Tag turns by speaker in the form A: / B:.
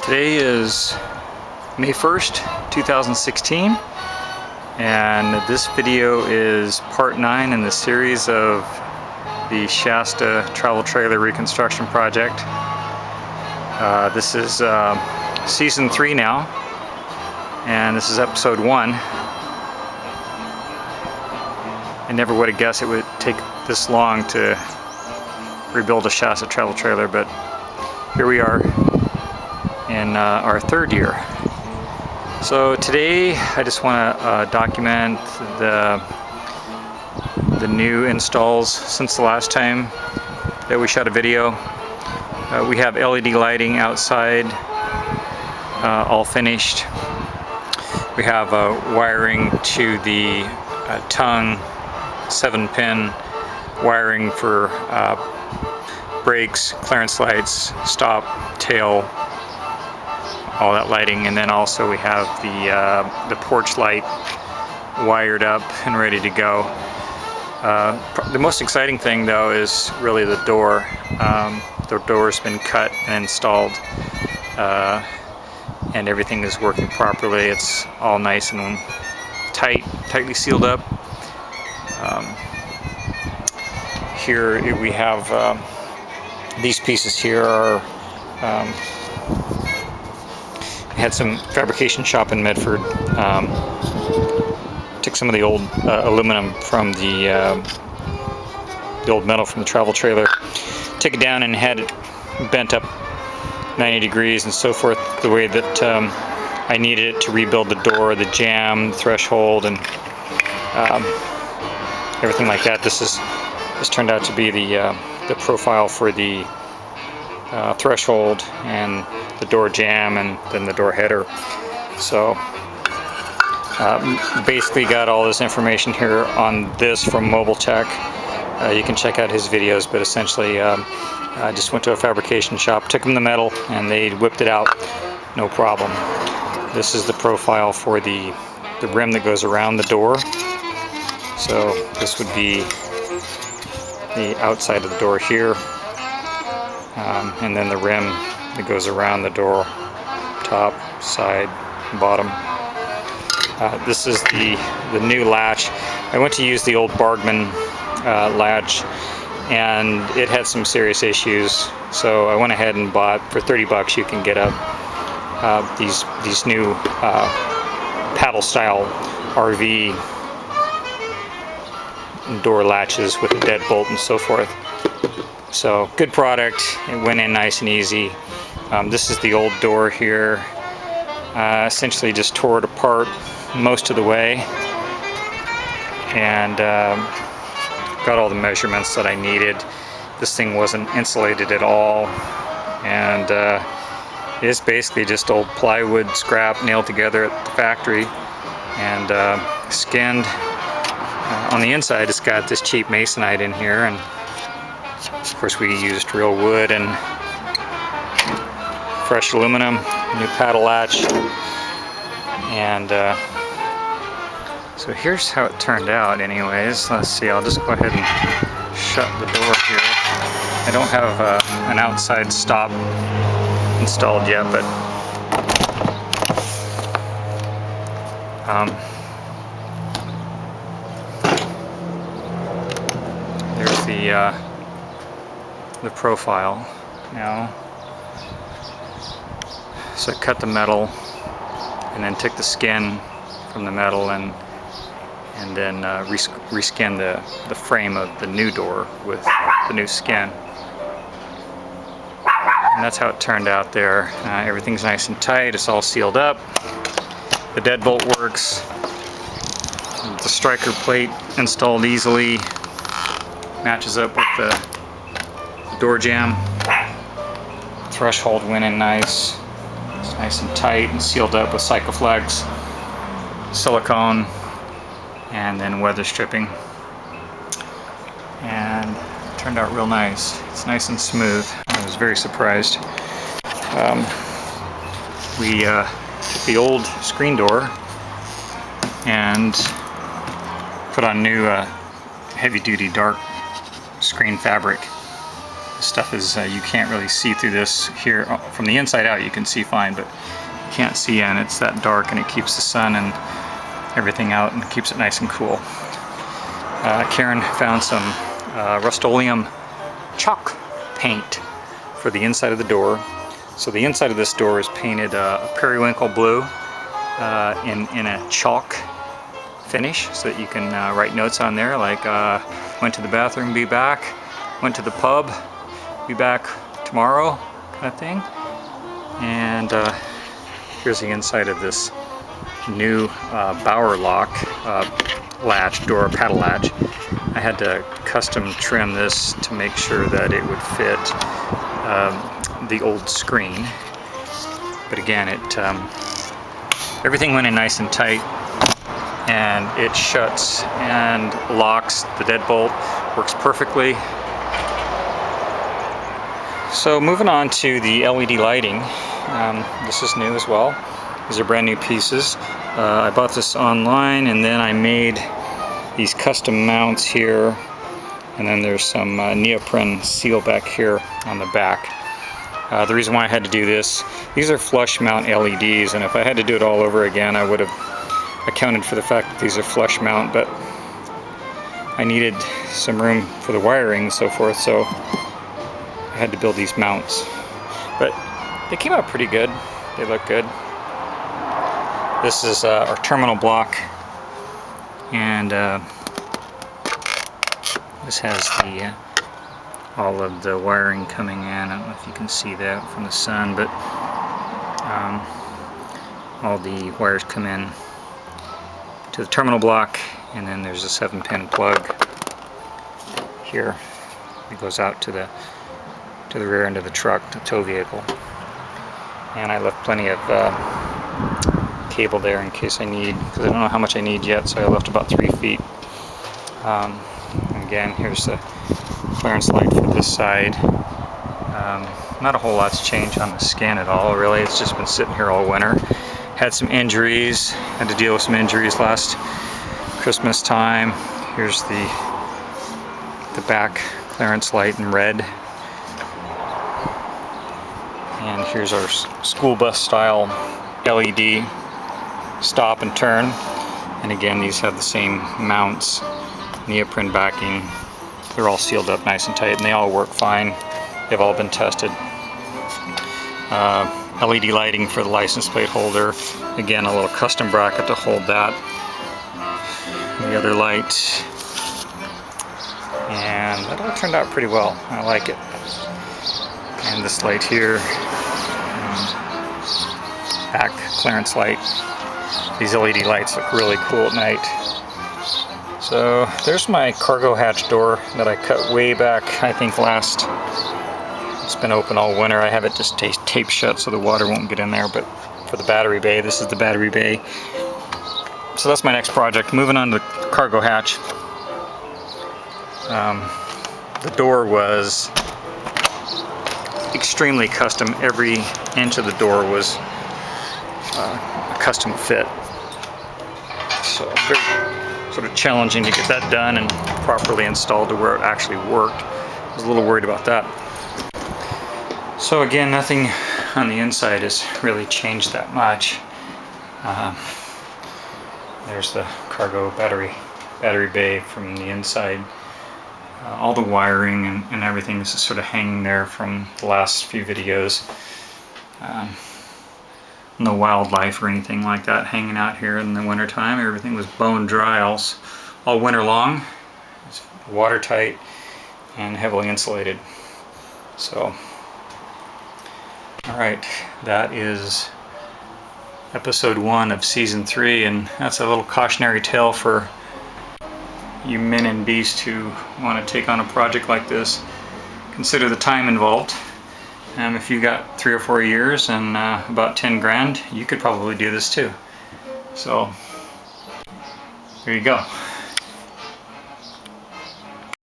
A: Today is May 1st, 2016, and this video is part 9 in the series of the Shasta Travel Trailer Reconstruction Project. This is Season 3 now, and this is Episode 1. I never would have guessed it would take this long to rebuild a Shasta Travel Trailer, but here we are in our third year. So today I just want to document the new installs since the last time that we shot a video. We have LED lighting outside, all finished. We have wiring to the tongue 7-pin wiring for brakes, clearance lights, stop, tail, all that lighting, and then also we have the porch light wired up and ready to go. The most exciting thing though is really the door. The door's been cut and installed, and everything is working properly. It's all nice and tightly sealed up. Here we have these pieces here are had some fabrication shop in Medford. Took some of the old aluminum from the old metal from the travel trailer, took it down and had it bent up 90 degrees and so forth, the way that I needed it to rebuild the door, the jamb, the threshold, and everything like that. This turned out to be the profile for the threshold and the door jamb and then the door header. So basically got all this information here on this from Mobile Tech. You can check out his videos, but essentially I just went to a fabrication shop, took them the metal, and they whipped it out, no problem. This is the profile for the rim that goes around the door. So this would be the outside of the door here, and then the rim that goes around the door, top, side, bottom. This is the new latch. I went to use the old Bargman latch, and it had some serious issues, so I went ahead and bought, for 30 bucks you can get these new paddle style RV door latches with a deadbolt and so forth. So good product. It went in nice and easy. This is the old door here. Essentially just tore it apart most of the way, and got all the measurements that I needed. This thing wasn't insulated at all, and it's basically just old plywood scrap nailed together at the factory and skinned. On the inside it's got this cheap masonite in here, and of course we used real wood and fresh aluminum, new paddle latch, and so here's how it turned out anyways. Let's see, I'll just go ahead and shut the door here. I don't have an outside stop installed yet, but there's the profile now. So I cut the metal and then took the skin from the metal and then reskin the frame of the new door with the new skin. And that's how it turned out there. Everything's nice and tight. It's all sealed up. The deadbolt works. The striker plate installed easily. Matches up with the door jamb. Threshold went in nice. It's nice and tight and sealed up with Cycloflex, silicone, and then weather stripping. And it turned out real nice. It's nice and smooth. I was very surprised. We took the old screen door and put on new heavy-duty dark screen fabric. stuff is, you can't really see through this here. From the inside out you can see fine, but you can't see in. It's that dark, and it keeps the sun and everything out and keeps it nice and cool. Karen found some Rust-Oleum chalk paint for the inside of the door. So the inside of this door is painted a periwinkle blue in a chalk finish, so that you can write notes on there like went to the bathroom, be back, went to the pub, be back tomorrow, kind of thing. And here's the inside of this new Bower lock latch, door paddle latch. I had to custom trim this to make sure that it would fit the old screen. But again, everything went in nice and tight, and it shuts and locks. The deadbolt works perfectly. So moving on to the LED lighting, this is new as well. These are brand new pieces. I bought this online, and then I made these custom mounts here, and then there's some neoprene seal back here on the back. The reason why I had to do this, these are flush mount LEDs, and if I had to do it all over again, I would have accounted for the fact that these are flush mount, but I needed some room for the wiring and so forth, so I had to build these mounts. But they came out pretty good. They look good. This is our terminal block, and this has the all of the wiring coming in. I don't know if you can see that from the sun, but all the wires come in to the terminal block, and then there's a 7-pin plug here. It goes out to the rear end of the truck, the tow vehicle. And I left plenty of cable there in case I need, because I don't know how much I need yet, so I left about 3 feet. Again, here's the clearance light for this side. Not a whole lot's changed on the skin at all, really. It's just been sitting here all winter. Had some injuries, had to deal with some injuries last Christmas time. Here's the back clearance light in red. And here's our school bus style LED stop and turn. And again, these have the same mounts, neoprene backing. They're all sealed up nice and tight, and they all work fine. They've all been tested. LED lighting for the license plate holder. Again, a little custom bracket to hold that. The other light. And that all turned out pretty well. I like it. And this light here, back clearance light. These LED lights look really cool at night. So there's my cargo hatch door that I cut way back, I think last. It's been open all winter. I have it just taped shut so the water won't get in there, but for the battery bay, this is the battery bay. So that's my next project. Moving on to the cargo hatch. The door was extremely custom. Every inch of the door was a custom fit. So very sort of challenging to get that done and properly installed to where it actually worked. I was a little worried about that. So again, nothing on the inside has really changed that much. There's the cargo battery bay from the inside. All the wiring and everything is just sort of hanging there from the last few videos. No wildlife or anything like that hanging out here in the winter time. Everything was bone dry all winter long. It's watertight and heavily insulated. So, alright, that is episode 1 of season 3, and that's a little cautionary tale for you men and beasts who want to take on a project like this. Consider the time involved. If you got 3 or 4 years and about 10 grand, you could probably do this too. So there you go.